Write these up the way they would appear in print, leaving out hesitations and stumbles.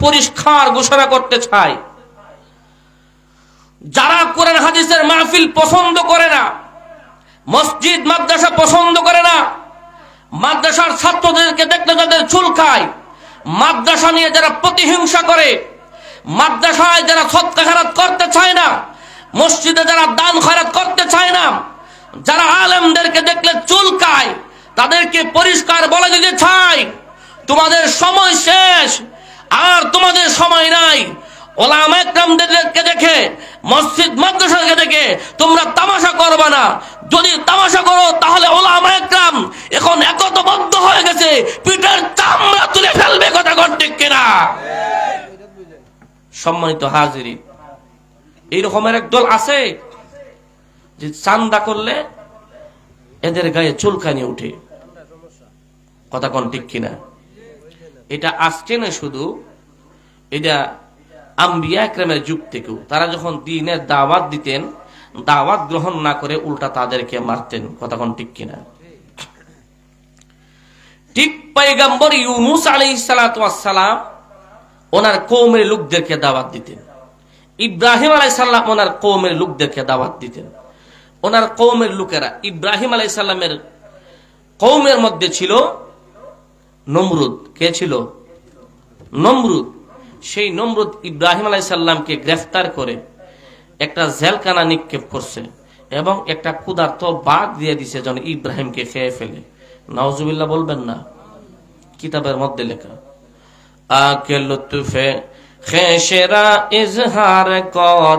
পরিষ্কার ঘোষণা করতে চাই, যারা কোরআন হাদিসের মাহফিল পছন্দ করে না, মসজিদ মাদ্রাসা পছন্দ করে না, মাদ্রাসার ছাত্রদেরকে দেখলে যাদের চুলকায়, মাদ্রাসা নিয়ে যারা প্রতিহিংসা করে, মাদ্রাসায় যারা সদকা খেরাত করতে চায় না, মসজিদে যারা দান খয়রাত করতে চায় না, যারা আলেমদেরকে দেখলে চুলকায়, তাদেরকে পরিষ্কার বলে দিতে চাই, তোমাদের সময় শেষ, আর তোমাদের সময় নাই। ওলামা ইকরামদেরকে দেখে, মসজিদ মাদ্রাসাকে দেখে তোমরা তামাশা করবে না। যদি তামাশা করো তাহলে ওলামা ইকরাম এখন একতাবদ্ধ হয়ে গেছে, পিঠের চামড়া তুলে ফেলবে। কথা ঠিক কিনা? সম্মানিত হাজিরিন, এই রকমের একদল আছে যে চান্দা করলে এদের গায়ে চুলকানি উঠে। কথা ঠিক কিনা? এটা আজকে না, শুধু এটা আম্বিয়া ইকরামের যুগ থেকেও তারা যখন দ্বীনের দাওয়াত দিতেন, দাওয়াত গ্রহণ না করে উল্টা তাদেরকে মারতেন। কথা ঠিক কিনা? ঠিক পয়গম্বর ইউনূস আলাইহিস সালাতু ওয়াস সালাম ওনার কওমের লোকদেরকে দাওয়াত দিতেন, ইব্রাহিম আলাইহিস সালাম ওনার কওমের লোকদেরকে দাওয়াত দিতেন। ওনার কওমের লোকেরা, ইব্রাহিম আলাইহিস সালামের কওমের মধ্যে ছিল নমরুদ। কে ছিল? নমরুদ। সেই নমরুদ ইব্রাহিম আলাইহিস সালামকে গ্রেফতার করে একটা জেলখানা নিক্ষেপ করছে এবং একটা ক্ষুধার্ত বাঘ দিয়ে দিছে যেন ইব্রাহিমকে খেয়ে ফেলে। নাউজুবিল্লাহ বলবেন না? কিতাবের মধ্যে লেখা। আকে লুতফে খেশেরা ইজহার কর,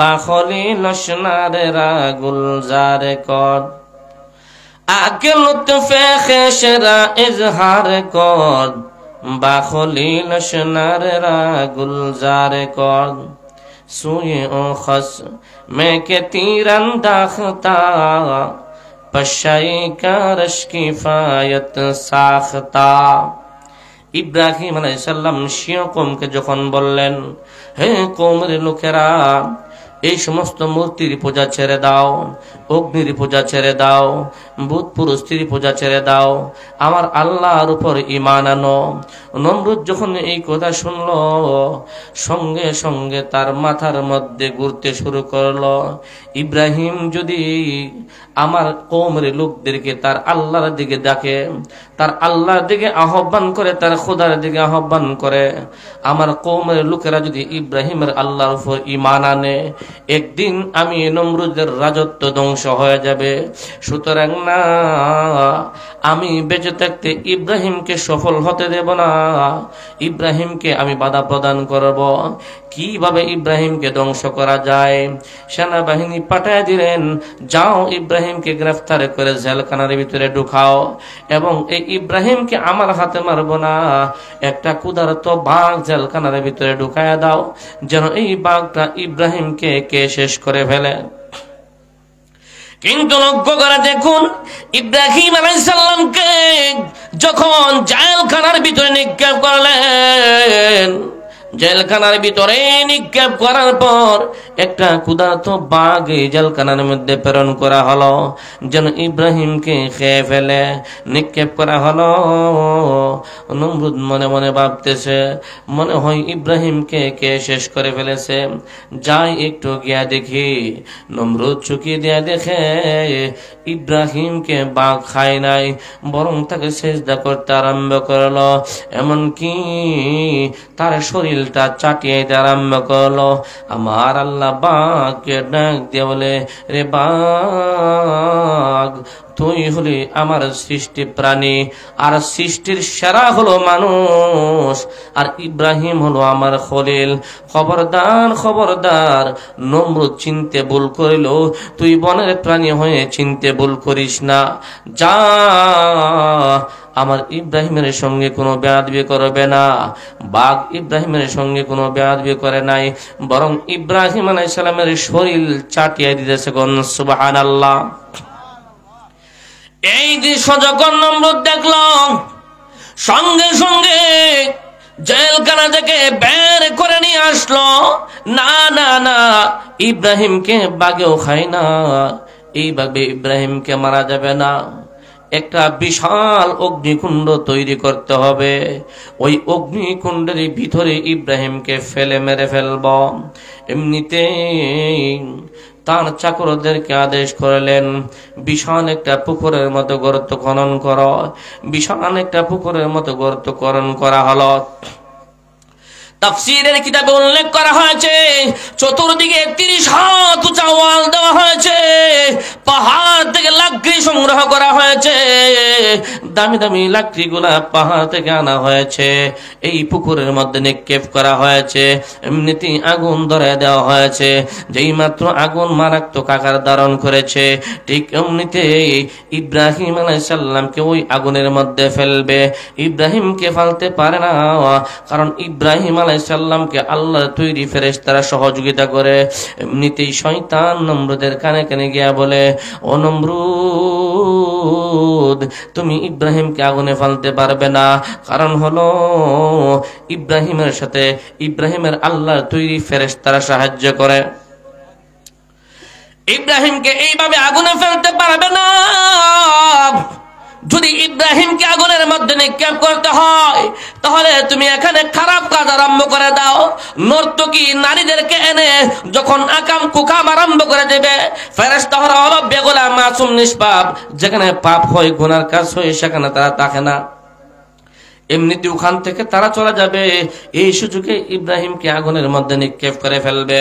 বাখলি লশনারেরা গুলজার কর। আকে লুতফে খেশেরা ইজহার কর, বাখলি লশনারেরা গুলজার কর। সুয়ে ও খস मैं के तीरंदाख्ता, पशाई का रश किफायत साख्ता। ইব্রাহিম আলাইহিস সালাম শিয়া কওমকে যখন বললেন, হে কওমের লোকেরা, এই সমস্ত মূর্তির পূজা ছেড়ে দাও, অগ্নির পূজা ছেড়ে দাও, বুত পুরস্তির পূজা ছেড়ে দাও, আমার আল্লাহর উপর ঈমান আনো। নমরুদ যখন এই কথা শুনলো, সঙ্গে সঙ্গে তার মাথার মধ্যে ঘুরতে শুরু করলো, ইব্রাহিম যদি আমার কওমের লোকদেরকে তার আল্লাহর দিকে ডাকে, তার আল্লাহর দিকে আহ্বান করে, তার খোদার দিকে আহ্বান করে, আমার কওমের লোকেরা যদি ইব্রাহিমের আল্লাহর উপর ঈমান আনে, একদিন আমি নমরুদের রাজত্ব ধ্বংস হয়ে যাবে। সুতরাং না, আমি বেঁচে থাকতে ইব্রাহিমকে সফল হতে দেব না, ইব্রাহিমকে আমি বাধা প্রদান করব। কিভাবে ইব্রাহিমকে ধ্বংস করা যায়? সেনাবাহিনী পাঠায় দিলেন, যাও ইব্রাহিমকে গ্রেফতার করে জেলখানার ভিতরে ঢুকাও এবং এই ইব্রাহিমকে আমার হাতে মারব না, একটা ক্ষুধার্ত বাঘ জেলখানার ভিতরে ঢুকায়া দাও, যেন এই বাঘটা ইব্রাহিমকে কে শেষ করে ফেলে। কিন্তু লক্ষ্য করে দেখুন, ইব্রাহিম আলাইহিস সালামকে যখন জেলখানার ভিতরে নিক্ষেপ করলেন, জেলখানার ভিতরে নিক্ষেপ করার পর একটা ক্ষুধার্ত বাঘ এই জেলখানার মধ্যে প্রেরণ করা হলো, যেন ইব্রাহিমকে খেয়ে ফেলে। নিক্ষেপ করা হলো। নমরুদ মনে মনে ভাবতেছে, মনে হয় ইব্রাহিমকে কে শেষ করে ফেলেছে, যাই একটু গিয়া দেখি। নমরুদ চুকিয়ে দিয়া দেখে ইব্রাহিমকে বাঘ খায় নাই, বরং তাকে সেজদা করতে আরম্ভ করলো, এমনকি তার শরীর চাটিয়ে দিতে আরম্ভ করলো। আমার আল্লাহ বাঘকে ডাক দিয়ে বলে, রে বাঘ, তুই হলি আমার সৃষ্টি প্রাণী, আর সৃষ্টির সেরা হলো মানুষ, আর ইব্রাহিম হলো আমার খলিল। খবরদার খবরদার, নমরুদ চিনতে ভুল করিল, তুই বনের প্রাণী হয়ে চিনতে ভুল করিস না। যা, আমার ইব্রাহিমের সঙ্গে কোনো বেয়াদবি করবে না। বাঘ ইব্রাহিমের সঙ্গে কোনো বেয়াদবি করে নাই, বরং ইব্রাহিম আলাইহিস সালামের শরীর চাটিয়ে দিতেছে। সুবহানাল্লাহ। এই দৃশ্য যখন নমরুদ দেখল, সঙ্গে সঙ্গে জেলখানা থেকে বের করে নিয়ে আসলো। না না না, ইব্রাহিমকে বাঘেও খায় না, এইভাবে ইব্রাহিমকে মারা যাবে না। একটা বিশাল অগ্নিকুণ্ড তৈরি করতে হবে। ওই অগ্নিকুণ্ডের ভিতরে ইব্রাহিমকে ফেলে মেরে ফেলব। এমনিতে তার চাকরদেরকে আদেশ করলেন, বিশাল একটা পুকুরের মতো গর্ত খনন করো। বিশাল একটা পুকুরের মতো গর্ত খনন করা হলো। তাফসীরের কিতাবে উল্লেখ করা হয়েছে, চতুর্দিকে 30 হাত উঁচা ওয়াল দেওয়া হয়েছে, পাহাড় থেকে লাকড়ি সংগ্রহ করা হয়েছে, দামি দামি লাকড়িগুলা পাহাড় থেকে আনা হয়েছে, এই পুকুরের মধ্যে নিক্ষেপ করা হয়েছে। এমনিতেই আগুন ধরায় দেওয়া হয়েছে। যেই মাত্র আগুন মারাত্মক আকার ধারণ করেছে, ঠিক এমনিতেই ইব্রাহিম আলাইহিস সালামকে ওই আগুনের মধ্যে ফেলবে। ইব্রাহিমকে ফেলতে পারে না, কারণ ইব্রাহিম আলাইহিস সালামকে আল্লাহর তৈরি ফেরেশতারা সহযোগিতা করে। এমনিতেই শয়তান নমরুদের কানে কানে গিয়া বলে, ও নমরুদ, তুমি ইব্রাহিমকে আগুনে ফেলতে পারবে না। কারণ হলো ইব্রাহিমের সাথে ইব্রাহিমের আল্লাহর তৈরি ফেরেশতারা সাহায্য করে। ইব্রাহিমকে এইভাবে আগুনে ফেলতে পারবে না। যদি ইব্রাহিমকে আগুনের মধ্যে নিক্ষেপ করতে হয়, তাহলে তুমি এখানে খারাপ কাজ আরম্ভ করে দাও। নর্তকী নারীদেরকে এনে যখন আকাম কুকাম আরম্ভ করে দেবে, ফেরেশতারা হলো বেগুলা মাসুম নিষ্পাপ, যেখানে পাপ হয় গুনার কাজ হয় সেখানে তারা থাকে না। এমনিতে ওখান থেকে তারা চলে যাবে। এই সুযোগে ইব্রাহিমকে আগুনের মধ্যে নিক্ষেপ করে ফেলবে।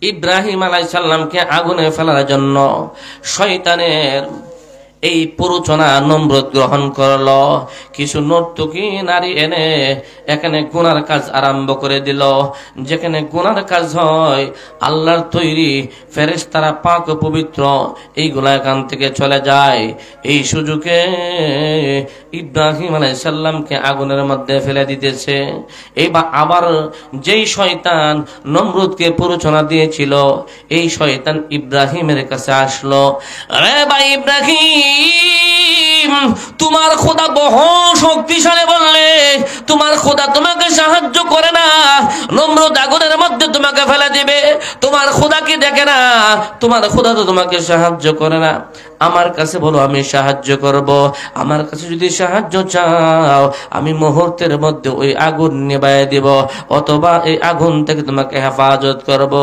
ইব্রাহিম আলাইহিস সালামকে আগুনে ফেলার জন্য শয়তানের এই প্ররোচনা নমরুদ গ্রহণ করলো। কিছু নর্তকী নারী এনে এখানে গুনার কাজ আরম্ভ করে দিল। যেখানে গুনার কাজ হয়, আল্লাহর তৈরি ফেরেশতারা পাক ও পবিত্র, এইগুলা এখান থেকে চলে যায়। এই সুযোগে ইব্রাহিম আলাইহিস সালামকে আগুনের মধ্যে ফেলে দিতেছে। এইবার আবার যেই শয়তান নমরুদকে প্ররোচনা দিয়েছিল, এই শয়তান ইব্রাহিমের কাছে আসলো। আরে ভাই ইব্রাহিম, তোমার খোদা বহু শক্তিশালী বললে তোমার খোদা তোমাকে সাহায্য করে না, নমরুদ আগুনের মধ্যে তোমাকে ফেলে দিবে। তোমার খোদা কি দেখে না? তোমার খোদা তো তোমাকে সাহায্য করে না। আমার কাছে বলো, আমি সাহায্য করব। আমার কাছে যদি সাহায্য চাও, আমি মুহূর্তের মধ্যে ওই আগুন নিভাইয়া দিব, অথবা এই আগুন থেকে তোমাকে হেফাজত করব।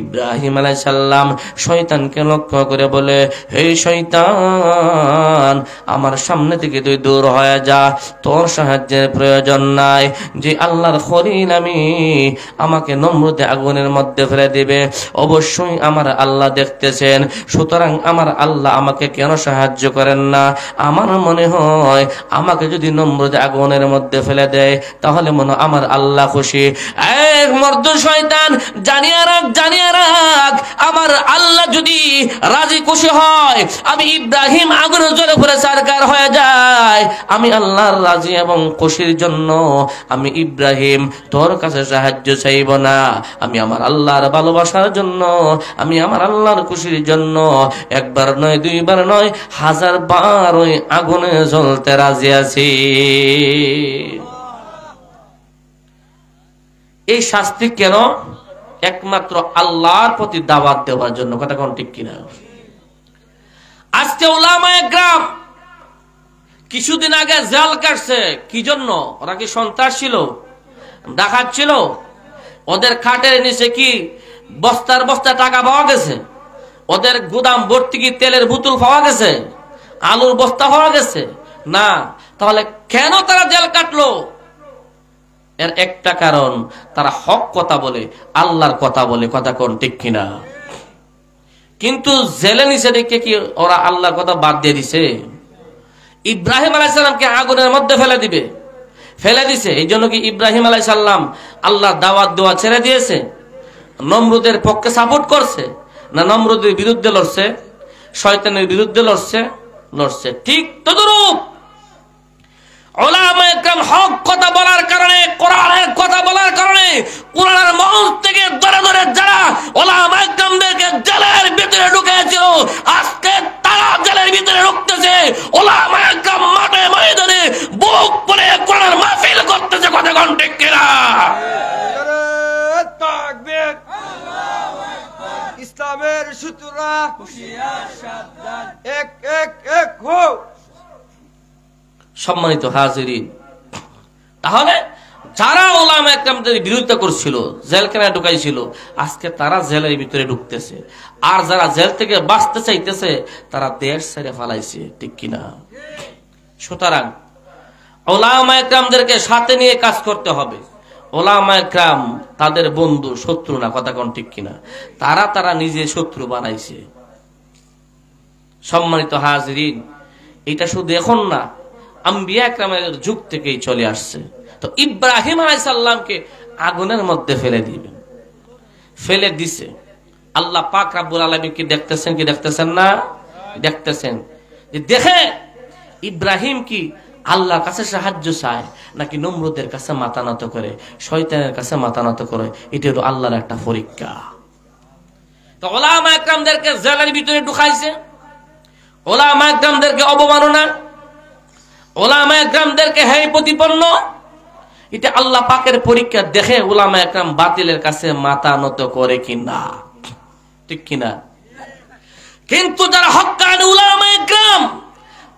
ইব্রাহিম আলাইহিস সালাম শয়তানকে লক্ষ্য করে বলে, হে শয়তান, আমার সামনে থেকে তুই দূর হয়ে যা, তোর সাহায্যের প্রয়োজন নাই। যে আল্লাহর খলিল আমি, আমাকে নমরুদে আগুনের মধ্যে ফেলে দিবে, অবশ্যই আমার আল্লাহ দেখতেছেন। সুতরাং আমার আল্লাহ আমাকে কেন সাহায্য করেন না? আমার মনে হয় আমাকে যদি নমরুদে আগুনের মধ্যে ফেলে দেয়, তাহলে মনে আমার আল্লাহ খুশি। এক মর্দ শয়তান, জানিয়ে রাখ, আমার আল্লাহ যদি রাজি খুশি হয়, আমি ইব্রাহিম আগুনের জ্বলে পুড়ে সরকার হয়ে যায়, আমি আল্লাহর রাজি এবং খুশির জন্য আমি ইব্রাহিম তোর কাছে সাহায্য চাইব না। আমি আমার আল্লাহর ভালোবাসার জন্য, আমি আমার আল্লাহর খুশির জন্য একবার নয়, দুইবার নয়, 1000 বার ওই আগুনে জ্বলতে রাজি আছি। এই শাস্তি কেন? একমাত্র আল্লাহর প্রতি দাওয়াত দেওয়ার জন্য। কথা কোন ঠিক কিনা? আজকে উলামায়ে কেরাম কিছুদিন আগে জাল কাটছে। কি জন্য? ওরা কি সন্ত্রাস ছিল? ডাকাত ছিল? ওদের খাটের নিচে কি বস্তার বস্তা টাকা পাওয়া গেছে? ওদের গুদাম ভর্তি কি তেলের বোতল পাওয়া গেছে? আলুর বস্তা পাওয়া গেছে? না। তাহলে কেন তারা জেল কাটলো? এর একটা কারণ, তারা হক কথা বলে, আল্লাহর কথা বলে। কথা কোন ঠিক কিনা? কিন্তু জেলে নিচে দেখে কি ওরা আল্লাহর কথা বাদ দিয়ে দিছে? ইব্রাহিম আলাইহিস সালামকে আগুনের মধ্যে ফেলে দিছে। এই জন্য কি ইব্রাহিম আলাইহিস সালাম আল্লাহর দাওয়াত দেওয়া ছেড়ে দিয়েছে? নমরুদের পক্ষে সাপোর্ট করছে? না নমরুদের বিরুদ্ধে লড়ছে? শয়তানের বিরুদ্ধে লড়ছে। ঠিক তদরূপ উলামায়ে কেরাম হক কথা বলার কারণে, কোরআনের কথা বলার কারণে, কোরআনের মঞ্চ থেকে ধরে যারা উলামায়ে কেরামদেরকে জেলের ভিতরে ঢুকেছিল, আজকে তারা জেলের ভিতরে ঢুকতেছে। উলামায়ে কেরাম মাঠে ময়দানে বুক ফুলে কোরআনের মাহফিল করতেছে। কথা কোন ঠিক কিনা? তাকবীর! ইসলামের সূত্র সম্মানিত হাজিরিন, তাহলে যারা উলামা একরামদের বিরোধিতা করছিল, জেলখানায় ঢুকাইছিল, আজকে তারা জেলের ভিতরে ঢুকতেছে। আর যারা জেল থেকে বাঁচতে চাইতেছে তারা দেশ ছেড়ে ফালাইছে, ঠিক কিনা? সুতরাং উলামা একরামদেরকে সাথে নিয়ে কাজ করতে হবে। উলামা একরাম তাদের বন্ধু, শত্রু না, কথা কোন ঠিক কিনা? তারা নিজে শত্রু বানাইছে। সম্মানিত হাজিরিন, এটা শুধু এখন না, আম্বিয়া একরামের যুগ থেকেই চলে আসছে। তো ইব্রাহিম আলাইহিস সালামকে আগুনের মধ্যে ফেলে দিবেন, ফেলে দিছে। আল্লাহ পাক রব্বুল আলামিন কি দেখতেছেন, কি দেখতেছেন না? দেখতেছেন। দেখে ইব্রাহিম কি আল্লাহর কাছে সাহায্য চায় নাকি নমরুদের কাছে মাথা নত করে, শয়তানের কাছে মাথা নত করে? এটা হলো আল্লাহর একটা পরীক্ষা। তো উলামা একরামদেরকে জেলের ভিতরে ঢুকাইছে, উলামা একরামদেরকে অবমাননা, উলামা একরামদেরকে হেয় প্রতিপন্ন, এটা আল্লাহ পাকের পরীক্ষা। দেখে উলামা একরাম বাতিলের কাছে মাথা নত করে কিনা, ঠিক কিনা? কিন্তু যারা হক্কানি উলামা একরাম,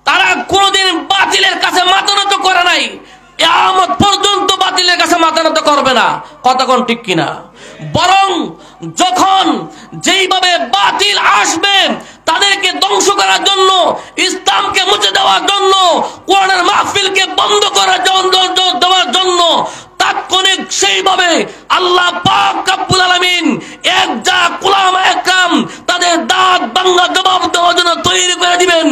তারা কোনদিন বাতিলের কাছে মাথা নত করে নাই, কিয়ামত পর্যন্ত বাতিলের কাছে মাথা নত করবে না, কথা কোন ঠিক কিনা? বরং যখন যেইভাবে বাতিল আসবে তাদেরকে ধ্বংস করার জন্য, ইসলামকে মুছে দেওয়ার জন্য, কোরআনের মাহফিলকে বন্ধ করার দেওয়ার জন্য তাৎক্ষণিক সেইভাবে আল্লাহ পাক রব্বুল আলামিন একজাক উলামা একরাম তাদের দাঁত ভাঙা জবাব দেওয়ার জন্য তৈরি করে দিবেন।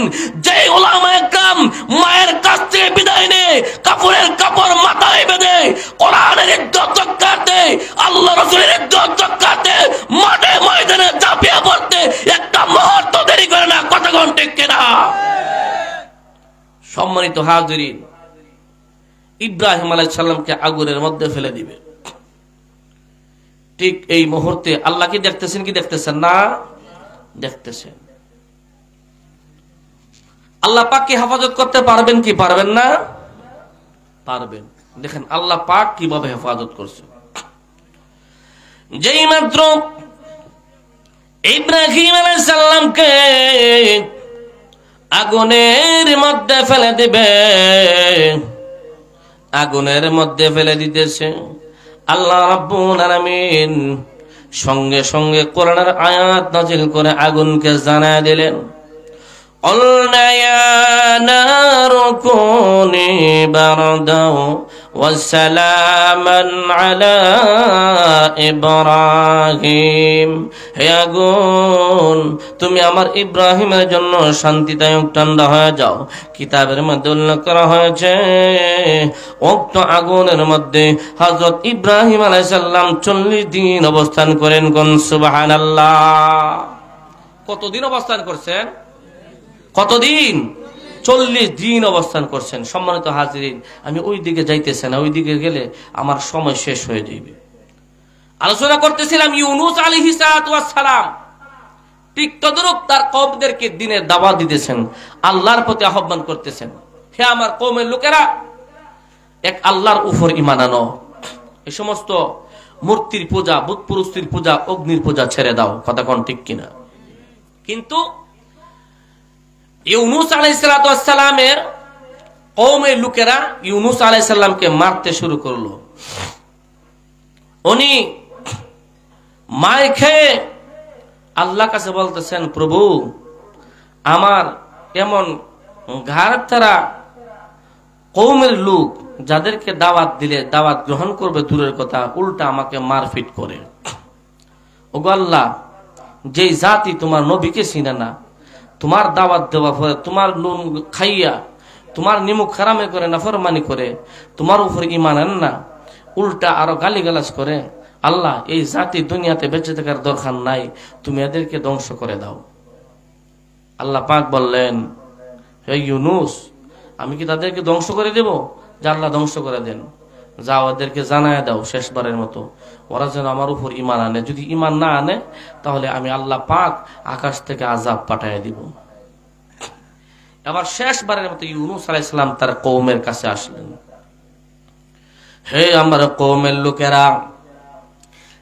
যে উলামা একরাম মায়ের কাছ থেকে বিদায় নিয়ে কাপড়ের কাপড় মাথায় বেঁধে কোরআনের ইজ্জত রক্ষার্থে, আল্লাহ রাসূলের ইজ্জত রক্ষার্থে মাঠে ময়দানে ঝাঁপিয়ে পড়তে একটা মুহূর্ত দেরি করে না, কথা কোন ঠিক কিনা? সম্মানিত হাজিরিন, ইব্রাহিম আলাইহিস সালামকে আগুনের মধ্যে ফেলে দিবে। ঠিক এই মুহূর্তে আল্লাহ কি দেখতেছেন, কি দেখতেছেন না? দেখতেছেন। আল্লাহ পাক কি হেফাজত করতে পারবেন কি পারবেন না? পারবেন। দেখেন আল্লাহ পাক কিভাবে হেফাজত করছে। যেই মাত্র ইব্রাহিম আলাইহিস সালামকে আগুনের মধ্যে ফেলে দিবে, আগুনের মধ্যে ফেলে দিতেছে, আল্লাহ রাব্বুল আলামিন সঙ্গে সঙ্গে কোরআনের আয়াত নাযিল করে আগুনকে জানায় দিলেন, قلنا يا نار كوني بردا وسلاما على إبراهيم। হে আগুন, তুমি আমার ইব্রাহিমের জন্য শান্তিদায়ক ঠান্ডা হয়ে যাও। কিতাবের মধ্যে উল্লেখ করা হয়েছে উক্ত আগুনের মধ্যে হযরত ইব্রাহিম আলাইহিস সালাম 40 দিন অবস্থান করেন। কোন সুবহানাল্লাহ! কতদিন অবস্থান করছেন? কতদিন? 40 দিন অবস্থান করছেন। সম্মানিত হাজিরিন, আমি ওই দিকে যাইতেছি না, ওই দিকে গেলে আমার সময় শেষ হয়ে যাবে। আলোচনা করতেছিলাম ইউনূস আলাইহিস সালাম ঠিক তদরূপ তার কওমদেরকে দ্বীনের দাওয়াত দিতেছেন, আল্লাহর প্রতি আহ্বান করতেছেন, হে আমার কওমের লোকেরা, এক আল্লাহর উপর ঈমান আনো, এই সমস্ত মূর্তির পূজা, বুত পুরুষের পূজা, অগ্নির পূজা ছেড়ে দাও, কথা কোন ঠিক কিনা? কিন্তু ইউনূস আলাইহিস সালামের কওমের লোকেরা ইউনূস আলাইহিস সালামকে মারতে শুরু করলো। উনি মার খেয়ে আল্লাহর কাছে বলতেছেন, প্রভু, আমার এমন ঘাড় ছাড়া কওমের লোক যাদেরকে দাওয়াত দিলে দাওয়াত গ্রহণ করবে দূরের কথা, উল্টা আমাকে মারপিট করে। ওগো আল্লাহ, যেই জাতি তোমার নবীকে চিনে না, তোমার দাওয়াত দেওয়া পরে তোমার নুন খাইয়া তোমার নিমুখ হারামে করে নাফরমানি করে তোমার উপর ঈমান আনে না, উল্টা আরো গালিগালাজ করে, আল্লাহ এই জাতি দুনিয়াতে বেঁচে থাকার দরকার নাই, তুমি এদেরকে ধ্বংস করে দাও। আল্লাহ পাক বললেন, হে ইউনূস, আমি কি তাদেরকে ধ্বংস করে দেব? যে আল্লাহ ধ্বংস করে দেন, যাও ওদেরকে জানায় দাও শেষবারের মতো, ওরা যেন আমার উপর ঈমান আনে। যদি ঈমান না আনে তাহলে আমি আল্লাহ পাক আকাশ থেকে আযাব পাঠিয়ে দিব। আবার শেষবারের মতো ইউনূস আলাইহিস সালাম তার কওমের কাছে আসলেন, হে আমার কওমের লোকেরা,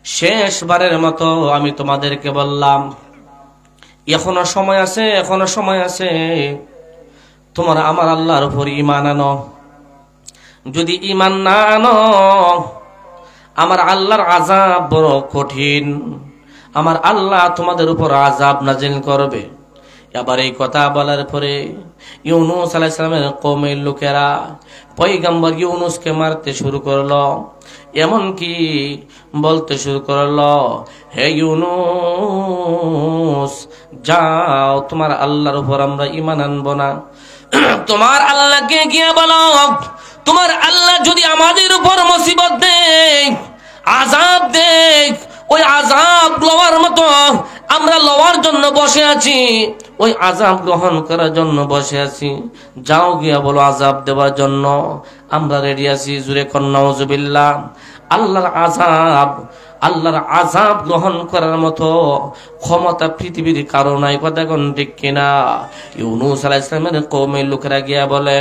শেষবারের মতো আমি তোমাদেরকে বললাম, এখনো সময় আছে, এখনো সময় আছে। তোমার আমার আল্লাহর উপর ঈমান আনো। যদি ঈমান না আনো, আমার আল্লাহর আযাব বড় কঠিন। আমার আল্লাহ তোমাদের উপর আযাব নাযিল করবে। এবার এই কথা বলার পরে ইউনূস আলাইহিস সালামের কওমের লোকেরা পয়গম্বর ইউনূসকে মারতে শুরু করলো, এমন কি বলতে শুরু করলো, হে ইউনূস, যাও, তোমার আল্লাহর উপর আমরা ঈমান আনবো না। তোমার আল্লাহকে গিয়ে বলো, তোমার আল্লাহ যদি আমাদের উপর মুসিবত দেয়, আযাব দেয়, ওই আযাব লওয়ার মতো আমরা লওয়ার জন্য বসে আছি, ওই আযাব গ্রহণ করার জন্য বসে আছি। যাও গিয়া বলো আযাব দেওয়ার জন্য আমরা রেডি আছি। জুরে কর নাউযুবিল্লাহ। আল্লাহর আযাব গ্রহণ করার মতো ক্ষমতা পৃথিবীর কারো নাই। কথা কোন ঠিক কিনা? ইউনূস আলাইহিস সালামের কওমের লোকেরা গিয়া বলে,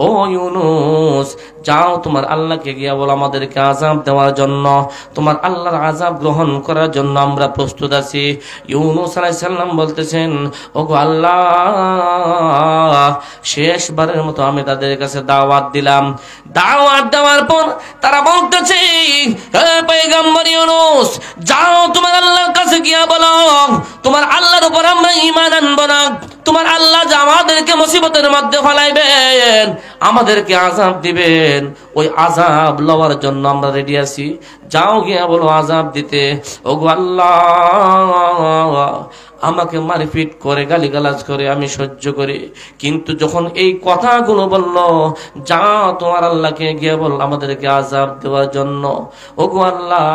ও ইউনূস, যাও তোমার আল্লাহকে গিয়া বলো আমাদেরকে আযাব দেওয়ার জন্য, তোমার আল্লাহর আযাব গ্রহণ করার জন্য আমরা প্রস্তুত আছি। ইউনূস আলাইহিস সালাম বলতেছেন, ওগো আল্লাহ, শেষবারের মতো আমি তাদের কাছে দাওয়াত দিলাম। দাওয়াত দেওয়ার পর তারা বলতেছে, হে পয়গম্বর ইউনূস, যাও তোমার আল্লাহর কাছে গিয়া বলো তোমার আল্লাহর উপর আমরা ঈমান আনবো না। তোমার আল্লাহ যে আমাদেরকে মুসিবতের মধ্যে ফেলাইবেন, আমাদেরকে আযাব দিবেন, ওই আযাব লওয়ার জন্য আমরা রেডি আছি। যাও গিয়া বলো আযাব দিতে। ওগো আল্লাহ, আমাকে মারপিট করে গালিগালাজ করে আমি সহ্য করি, কিন্তু যখন এই কথাগুলো বলল, যাও তোমার আল্লাহকে গিয়ে বল আমাদেরকে আযাব দেওয়ার জন্য, ওগো আল্লাহ,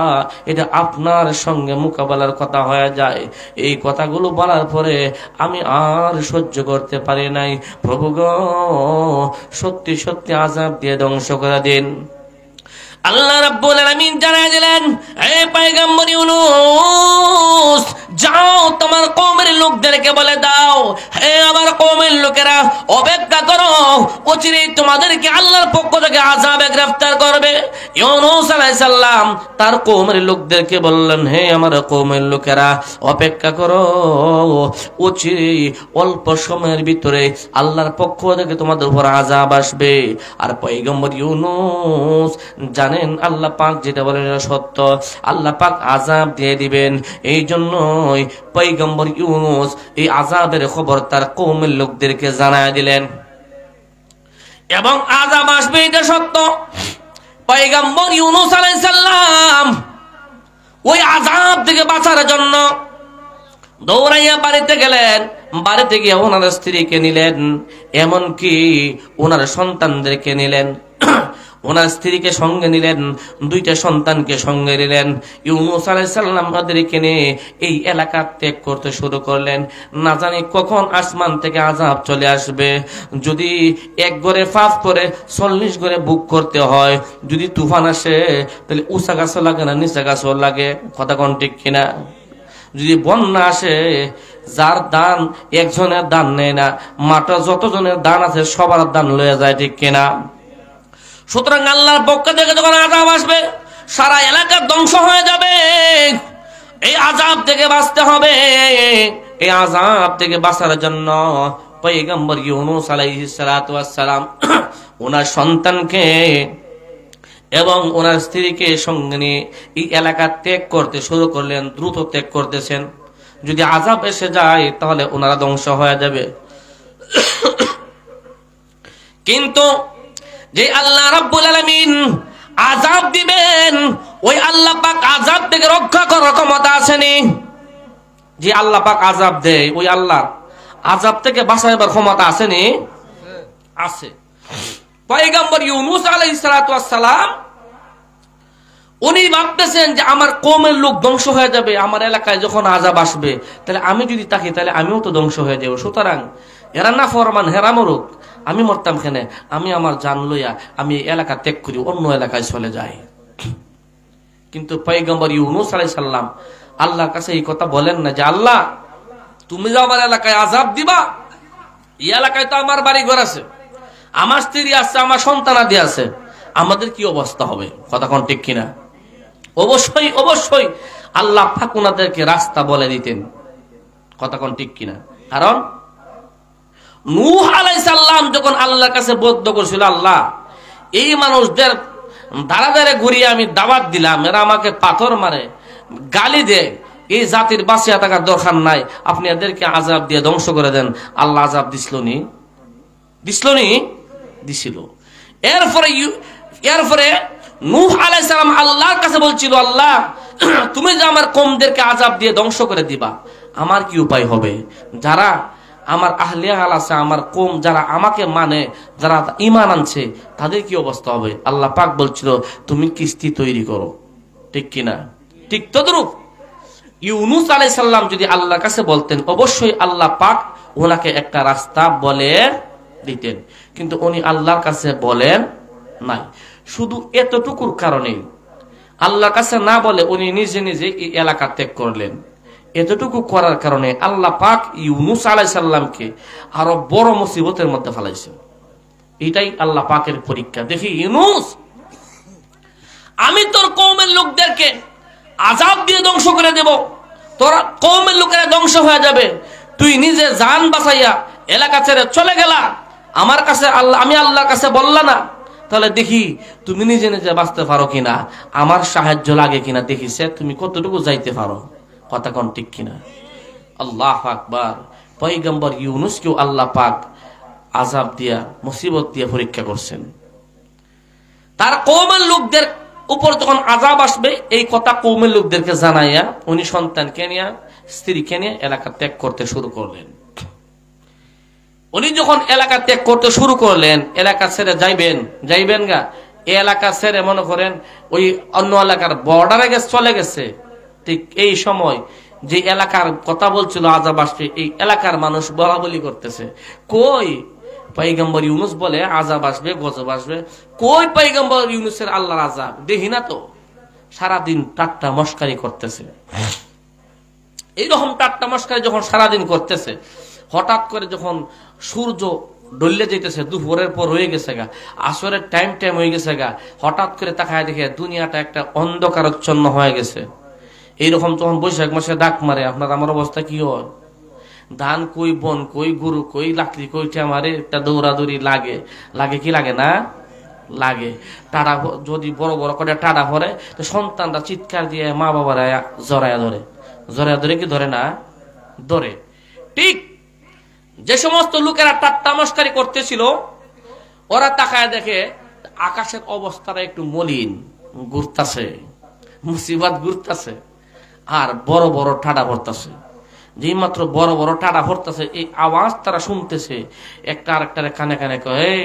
এটা আপনার সঙ্গে মোকাবেলার কথা হয়ে যায়। এই কথাগুলো বলার পরে আমি আর সহ্য করতে পারি নাই। প্রভু গো, সত্যি সত্যি আযাব দিয়ে ধ্বংস করে দিন। আল্লাহ রাব্বুল আলামিন জানায় দিলেন, হে পয়গম্বর ইউনূস, যাও তোমার কওমের লোকদেরকে বলে দাও, হে আমার কওমের লোকেরা, অপেক্ষা করো, অচিরেই তোমাদেরকে আল্লাহর পক্ষ থেকে আযাবে গ্রেফতার করবে। ইউনূস আলাইহিস সালাম তার কওমের লোকদেরকে বললেন, হে আমার কওমের লোকেরা, অপেক্ষা করো, অচিরেই অল্প সময়ের ভিতরে আল্লাহর পক্ষ থেকে তোমাদের উপর আযাব আসবে। আর পয়গম্বর ইউনূস জানেন আল্লাহ পাক যেটা বলেন এটা সত্য, আল্লাহ পাক আযাব দিয়ে দিবেন। এই জন্যই পয়গম্বর ইউনূস এই আযাবের খবর তার কওমের লোকদেরকে জানায় দিলেন, এবং আযাব আসবে এটা সত্য। পয়গম্বর ইউনূস আলাইহিস সালাম ওই আযাব থেকে বাঁচার জন্য দৌড়াইয়া বাড়িতে গেলেন। বাড়িতে গিয়ে ওনার স্ত্রীকে নিলেন, এমনকি ওনার সন্তানদেরকে নিলেন। ওনার স্ত্রীকে সঙ্গে নিলেন, দুইটা সন্তানকে সঙ্গে নিলেন। ইউনূস আলাইহিস সালাম ওদেরকে নিয়ে এই এলাকা ত্যাগ করতে শুরু করলেন। না জানি কখন আসমান থেকে আযাব চলে আসবে। যদি এক ঘরে পাপ করে 40 ঘরে বুক করতে হয়। যদি তুফান আসে তাহলে উঁচা গাছও লাগে না, নিচা গাছও লাগে। কথা কোন ঠিক কিনা? যদি বন্যা আসে, যার দান একজনের দান নেয় না, মাঠে যতজনের দান আছে সবার দান লয়ে যায়, ঠিক কিনা? সুতরাং আল্লাহর পক্ষ থেকে যখন আযাব আসবে, সারা এলাকা ধ্বংস হয়ে যাবে। এই আযাব থেকে বাঁচতে হবে। এই আযাব থেকে বাঁচার জন্য পয়গম্বর ইউনূস আলাইহিস সালাতু ওয়াস সালাম ওনার সন্তানকে এবং ওনার স্ত্রীকে সঙ্গে নিয়ে এই এলাকা ত্যাগ করতে শুরু করলেন। দ্রুত ত্যাগ করতেছেন। যদি আযাব এসে যায় তাহলে ওনারা ধ্বংস হয়ে যাবে। কিন্তু যে আল্লাহ রাব্বুল আলামিন আযাব দিবেন, ওই আল্লাহ পাক আযাব থেকে রক্ষা করার ক্ষমতা আছেনি। যে আল্লাহ পাক আযাব দেয়, ওই আল্লাহ আযাব থেকে বাঁচাবার ক্ষমতা আছেনি? আছে। পয়গম্বর ইউনূস আলাইহিস সালাতু ওয়াস সালাম উনি ভাবতেছেন যে আমার কওমের লোক ধ্বংস হয়ে যাবে, আমার এলাকায় যখন আযাব আসবে তাহলে আমি যদি থাকি তাহলে আমিও তো ধ্বংস হয়ে যাব। সুতরাং এরা না ফরমান, হেরা মরুক, আমি মরতাম কেন? আমি আমার জান লইয়া আমি এলাকা ত্যাগ করি, অন্য এলাকায় চলে যাই। কিন্তু পয়গম্বর ইউনূস আলাইহিস সালাম আল্লাহর কাছে এই কথা বলেন না যে আল্লাহ, তুমি যে আমার এলাকায় আযাব দিবা, এই এলাকায় তো আমার বাড়ি ঘর আছে, আমার স্ত্রী আছে, আমার সন্তানাদি আছে, আমাদের কি অবস্থা হবে? কথা কোন ঠিক কিনা? অবশ্যই অবশ্যই আল্লাহ পাক ওনাদেরকে রাস্তা বলে দিতেন। কথা কোন ঠিক কিনা? কারণ নূহ আলাইহিস সালাম যখন আল্লাহর কাছে বদ্ধ করছিল, আল্লাহ এই মানুষদের দাঁড়া দাঁড়ে ঘুরিয়ে আমি দাওয়াত দিলাম, এরা আমাকে পাথর মারে, গালি দেয়, এই জাতির বাঁচিয়া থাকার দরকার নাই, আপনি এদেরকে আযাব দিয়ে ধ্বংস করে দেন। আল্লাহ আযাব দিছিলনি? দিছিল। এরপরে নূহ আলাইহিস সালাম আল্লাহর কাছে বলছিল, আল্লাহ তুমি যে আমার কওমদেরকে আযাব দিয়ে ধ্বংস করে দিবা, আমার কি উপায় হবে? যারা আমার আহলে হাল আছে, আমার কওম যারা আমাকে মানে, যারা ঈমান আনছে, তাদের কি অবস্থা হবে? আল্লাহ পাক বলছিল, তুমি কিস্তি তৈরি করো। ঠিক কিনা? ঠিক তদ্রূপ ইউনূস আলাইহিস সালাম যদি আল্লাহর কাছে বলতেন, অবশ্যই আল্লাহ পাক ওনাকে একটা রাস্তা বলে দিতেন, কিন্তু উনি আল্লাহর কাছে বলেন নাই। শুধু এতটুকুর কারণে আল্লাহর কাছে না বলে উনি নিজে নিজে এই এলাকা ত্যাগ করলেন। এতটুকু করার কারণে আল্লাহ পাক ইউনূস আলাইহিস সালামকে আরো বড় মুসিবতের মধ্যে ফেলাইছেন। এটাই আল্লাহ পাকের পরীক্ষা। দেখি, ইউনূস, আমি তোর কওমের লোকদেরকে আযাব দিয়ে ধ্বংস করে দেব, তোর কওমের লোকেরা ধ্বংস হয়ে যাবে, তুই নিজে জান বাঁচাইয়া এলাকা ছেড়ে চলে গেলা, আমার কাছে আমি আল্লাহর কাছে বললা না, তাহলে দেখি তুমি নিজে নিজে বাঁচতে পারো কিনা, আমার সাহায্য লাগে কিনা, দেখি সে তুমি কতটুকু যাইতে পারো। কথা কোন ঠিক কিনা? আল্লাহু আকবার। পয়গম্বর ইউনূসকেও আল্লাহ পাক আযাব দিয়া, মুসিবত দিয়ে পরীক্ষা করছেন। তার কওমের লোকদের উপর যখন আযাব আসবে, এই কথা কওমের লোকদেরকে জানাইয়া উনি সন্তানকে নিয়ে, স্ত্রীকে নিয়ে এলাকা ত্যাগ করতে শুরু করলেন। উনি যখন এলাকা ত্যাগ করতে শুরু করলেন, এলাকা ছেড়ে যাইবেন গা, এই এলাকা ছেড়ে মনে করেন ওই অন্য এলাকার বর্ডারে চলে গেছে। ঠিক এই সময় যে এলাকার কথা বলছিল আযাব আসবে, এই এলাকার মানুষ বলা বলি করতেছে, কই পয়গম্বর ইউনূস বলে আযাব আসবে, গজব আসবে, কই পয়গম্বর ইউনূসের আল্লাহর আযাব দেখি না তো। সারাদিন ঠাট্টা মস্কারি করতেছে। এইরকম ঠাট্টা মস্কারি যখন সারাদিন করতেছে, হঠাৎ করে যখন সূর্য ডলে যেতেছে, দুপুরের পর হয়ে গেছে গা, আসরের টাইম হয়ে গেছে গা, হঠাৎ করে তাকায় দেখে দুনিয়াটা একটা অন্ধকারচ্ছন্ন হয়ে গেছে। এইরকম যখন বৈশাখ মাসে ডাক মারে, আপনার আমার অবস্থা কি হয়? ধান কই, বন কই, গরু কই, লাকড়ি কই, মারে একটা দৌড়াদৌড়ি লাগে কি লাগে না? লাগে। টাড়া যদি বড় বড় করে টাড়া ভরে, তো সন্তানরা চিৎকার দিয়ে মা বাবারা জড়ায়া ধরে কি ধরে না? ধরে। ঠিক যে সমস্ত লোকেরা ঠাট্টা মস্কারি করতেছিল, ওরা তাকায় দেখে আকাশের অবস্থাটা একটু মলিন, ঘুরতাছে, মুসিবত ঘুরতাছে, আর বড় বড় ঠাডা ভরতাছে। যেই মাত্র বড় বড় ঠাডা ভরতাছে, এই আওয়াজ তারা শুনতেছে, একটা আরেকটারে কানে কানে কয়,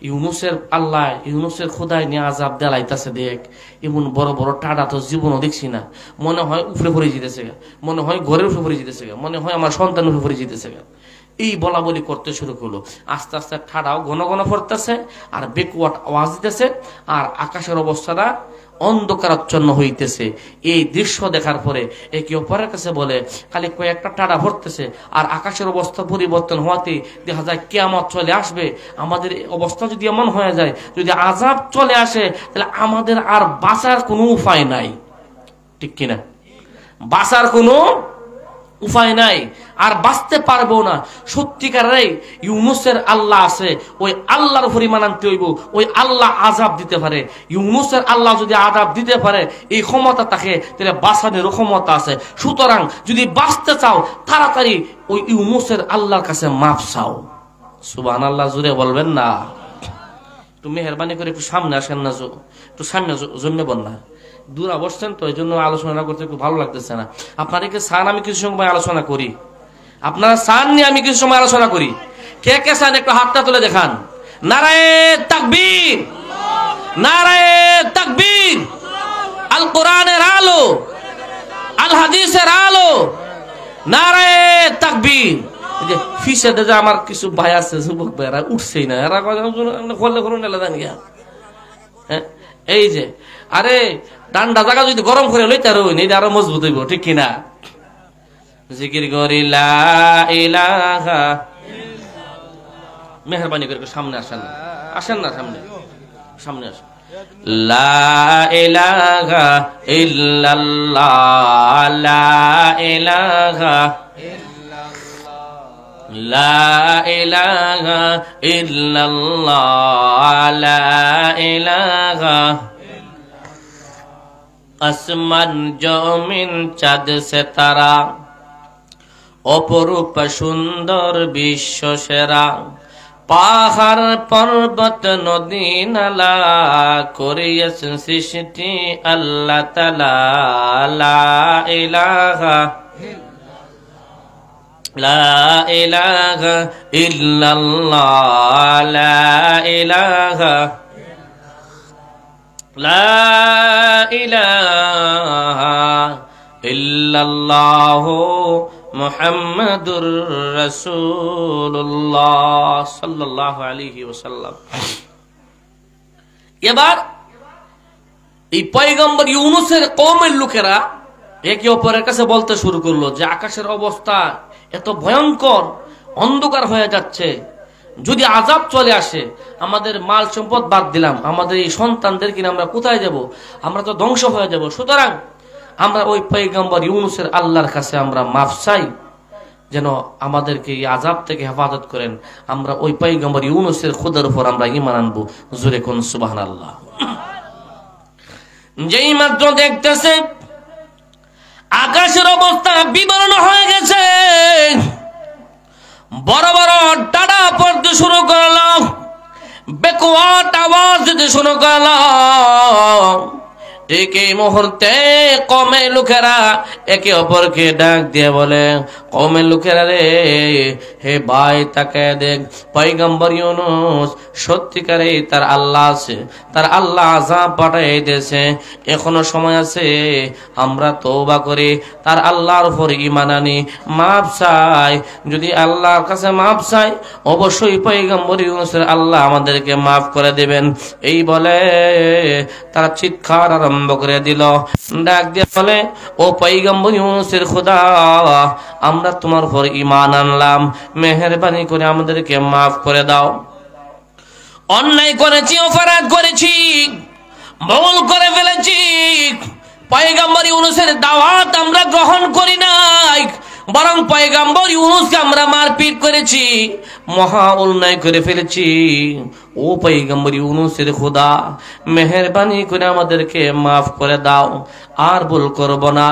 ইউনূসের আল্লাহ, ইউনূসের খোদায় নিয়ে আযাব দেলাইতাছে, দেখ এমন বড় বড় ঠাডা তো জীবনও দেখছি না, মনে হয় উপরে পড়ে যেতেছে গা, মনে হয় ঘরের উপরে পড়ে যেতেছে গা, মনে হয় আমার সন্তানের উপরে পড়ে যেতেছে গা। এই বলা বলি করতে শুরু করলো। আস্তে আস্তে ঠাডাও ঘন ঘন পড়তেছে, আর বেকুয়াট আওয়াজ দিতেছে, আর আকাশের অবস্থাটা অন্ধকারাচ্ছন্ন হইতেছে। এই দৃশ্য দেখার পরে একে অপরের কাছে বলে, খালি কয়েকটা টাড়া ভরতেছে আর আকাশের অবস্থা পরিবর্তন হওয়াতে দেখা যায় কিয়ামত চলে আসবে। আমাদের অবস্থা যদি এমন হয়ে যায়, যদি আযাব চলে আসে, তাহলে আমাদের আর বাঁচার কোনো উপায় নাই। ঠিক কিনা? বাঁচার কোনো উপায় নাই, আর বাঁচতে পারবো না। সত্যিকারে ইউনূসের আল্লাহ আছে, ওই আল্লাহর উপর ঈমান আনতে হইব। ওই আল্লাহ আযাব দিতে পারে। ইউনূসের আল্লাহ যদি আযাব দিতে পারে, এই ক্ষমতা থাকে, তাহলে বাঁচানোর ক্ষমতা আছে। সুতরাং যদি বাঁচতে চাও, তাড়াতাড়ি ওই ইউনূসের আল্লাহর কাছে মাফ চাও। সুবহানাল্লাহ, জোরে বলবেন না? একটু মেহেরবানি করে একটু সামনে আসেন না, একটু সামনে জন্মেবন না, দূরে বসছেন তো, এই জন্য আলোচনা করতে একটু ভালো লাগতেছে না। আপনারা কি চান আমি কিছু সময় আলোচনা করি? আপনারা চান নি আমি কিছু সময় আলোচনা করি? কে কে চান একটু হাতটা তুলে দেখান। নারায়ে তাকবীর, নারায়ে তাকবীর। আল কোরআনের আলো, আল হাদিসের আলো, নারায়ে তাকবীর। যে ফিসে যে আমার কিছু ভাই আছে, যুবক ভাইরা উঠছেই না, এরা করলে করুন এলা জানিয়া। হ্যাঁ, এই যে আরে ডান্ডা জায়গা যদি গরম করে লইতে এটা আরো মজবুত হইব। ঠিক কিনা? জিকির করি লা ইলাহা, মেহেরবানি করে সামনে আসেন না, আসেন না, সামনে সামনে আসেন। লা ইলাহা ইল্লাল্লাহ, লা ইলাহা লা ইলাহা ইল্লাল্লাহ লা ইলাহা আসমান জমিন চাঁদ সিতারা অপরূপ সুন্দর বিশ্ব সেরা পাহাড় পর্বত নদী নালা করিয়াছেন সৃষ্টি আল্লাহ তাআলা লা ইলাহা লা ইলাহা ইল্লাল্লাহ লা ইলাহা লা ইলাহা ইল্লাল্লাহ মুহাম্মাদুর রাসূলুল্লাহ সাল্লাল্লাহু আলাইহি ওয়াসাল্লাম। এবার এই পয়গম্বর ইউনূসের কওমের লোকেরা একে অপরের কাছে বলতে শুরু করলো যে আকাশের অবস্থা এত ভয়ঙ্কর, অন্ধকার হয়ে যাচ্ছে, যদি আযাব চলে আসে আমাদের মাল সম্পদ বাদ দিলাম, আমাদের এই সন্তানদের কিনা আমরা কোথায় যাব, আমরা তো ধ্বংস হয়ে যাব। সুতরাং আমরা ওই পয়গম্বর ইউনূসের আল্লাহর কাছে আমরা মাফ চাই, যেন আমাদেরকে এই আযাব থেকে হেফাজত করেন। আমরা ওই পয়গম্বর ইউনূসের খোদার উপর আমরা ঈমান আনবো। জোরে কোন সুবহানাল্লাহ। যেই মাত্র দেখতেছে আকাশের অবস্থা বিবর্ণ হয়ে গেছে, বড় বড় টানা পড়তে শুরু করলো, বেকুয়াট আওয়াজ দিতে শুরু করলো। ঠিক এই মুহূর্তে কওমের লোকেরা একে অপরকে ডাক দিয়ে বলে, কওমের লোকেরা রে, হে ভাই তাকায় দেখ, পয়গম্বর ইউনূস সত্যিকারে তার আল্লাহ আছে, তার আল্লাহ আযাব পাঠিয়ে দিয়েছে, এখনো সময় আছে, আমরা তওবা করি, তার আল্লাহর উপর ঈমান আনি, মাফ চাই। যদি আল্লাহর কাছে মাফ চাই অবশ্যই পয়গম্বর ইউনূসের আল্লাহ আমাদেরকে মাফ করে দেবেন। এই বলে তারা চিৎকার আরম্ভ করে দিল, ডাক দিয়ে বলে, ও পয়গম্বর ইউনূসের খোদা, আমরা তোমার উপর ঈমান আনলাম, মেহেরবানি করে আমাদেরকে মাফ করে দাও। অন্যায় করেছি, অপরাধ করেছি, ভুল করে ফেলেছি, পয়গম্বর ইউনূসের দাওয়াত আমরা গ্রহণ করি নাই, বরং পয়গম্বর ইউনূসকে আমরা মারপিট করেছি, মহা অন্যায় করে ফেলেছি। ও পয়গম্বর ইউনূসের খোদা, মেহেরবানি করে আমাদেরকে মাফ করে দাও, আর ভুল করব না,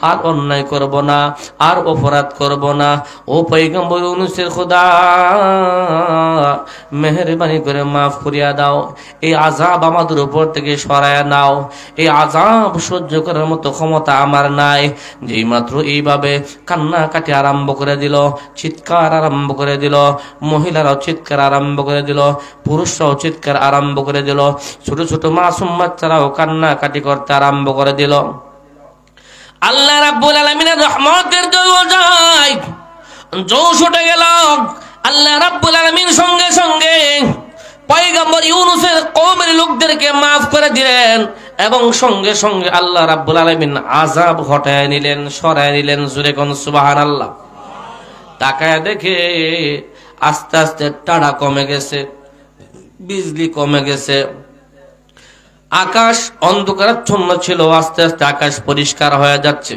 আর অন্যায় করব না, আর অপরাধ করব না। ও পয়গম্বর ইউনূসের খোদা, মেহেরবানি করে মাফ করিয়া দাও, এই আযাব আমাদের উপর থেকে সরায়া নাও, এই আযাব সহ্য করার মতো ক্ষমতা আমার নাই। যেই মাত্র এইভাবে কান্নাকাটি আরম্ভ করে দিল, চিৎকার আরম্ভ করে দিল, মহিলারাও চিৎকার আরম্ভ করে দিল, পুরুষরাও চিৎকার আরম্ভ করে দিল, ছোট ছোট মাসুম বাচ্চারাও কান্নাকাটি করতে আরম্ভ করে দিল। আল্লাহ রাব্বুল আলামিনের রহমতের জোশ উঠে গেল। আল্লাহ রাব্বুল আলামিন সঙ্গে সঙ্গে পয়গম্বর ইউনূসের কওমের লোকদেরকে মাফ করে দিলেন, এবং সঙ্গে সঙ্গে আল্লাহ রাব্বুল আলামিন আযাব হটায় নিলেন, সরায় নিলেন। জোরে কোন সুবহানাল্লাহ। তাকায় দেখে আস্তে আস্তে টাড়া কমে গেছে, বিজলি কমে গেছে, আকাশ অন্ধকারাচ্ছন্ন ছিল, আস্তে আস্তে আকাশ পরিষ্কার হয়ে যাচ্ছে।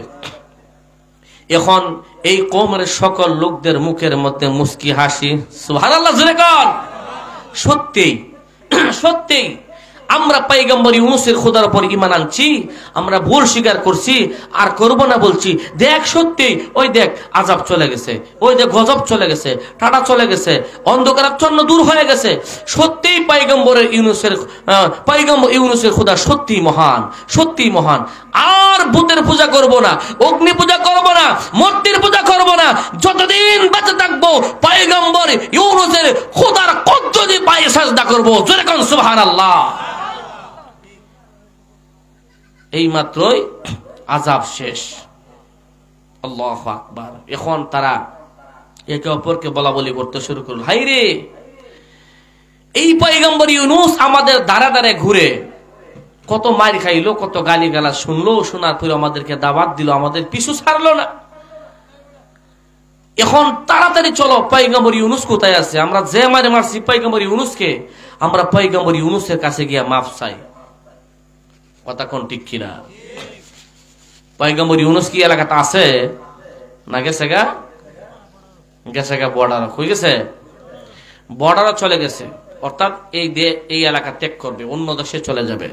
এখন এই কওমের সকল লোকদের মুখের মধ্যে মুস্কি হাসি। সুবহানাল্লাহ, জোরে কোন। সত্যি সত্যি আমরা পয়গম্বর ইউনূসের খোদার উপর ঈমান আনছি, আমরা ভুল স্বীকার করছি, আর করব না বলছি। দেখ সত্যি, ওই দেখ আযাব চলে গেছে, ওই দেখ গজব চলে গেছে, টাটা চলে গেছে, অন্ধকারাচ্ছন্ন দূর হয়ে গেছে। সত্যিই পয়গম্বর ইউনূসের খোদা সত্যি মহান, সত্যি মহান। আর ভূতের পূজা করব না, অগ্নি পূজা করব না, মূর্তির পূজা করব না, যতদিন বেঁচে থাকবো পয়গম্বর ইউনূসের খোদার কদমে পায়ে সাজদা করব। জোরে কোন সুবহানাল্লাহ। এই মাত্রই আযাব শেষ। আল্লাহু আকবার। এখন তারা একে অপরকে বলা বলি করতে শুরু করল, হাই রে, এই পয়গম্বর ইউনূস আমাদের দ্বারা দ্বারে ঘুরে কত মার খাইলো, কত গালি গালা শুনলো, শোনার পরে আমাদেরকে দাওয়াত দিল, আমাদের পিছু ছাড়লো না। এখন তাড়াতাড়ি চলো, পয়গম্বর ইউনূস কোথায় আছে, আমরা যে মারে মারছি পয়গম্বর ইউনূসকে, আমরা পয়গম্বর ইউনূসের কাছে গিয়া মাফ চাই। কথা কোন ঠিক কিনা? পয়গম্বর ইউনূস কি এলাকাটা আছে না গেছে গা? গেছে গা বর্ডার হয়ে গেছে, বর্ডারও চলে গেছে, অর্থাৎ এই এলাকা ত্যাগ করবে, অন্য দেশে চলে যাবে।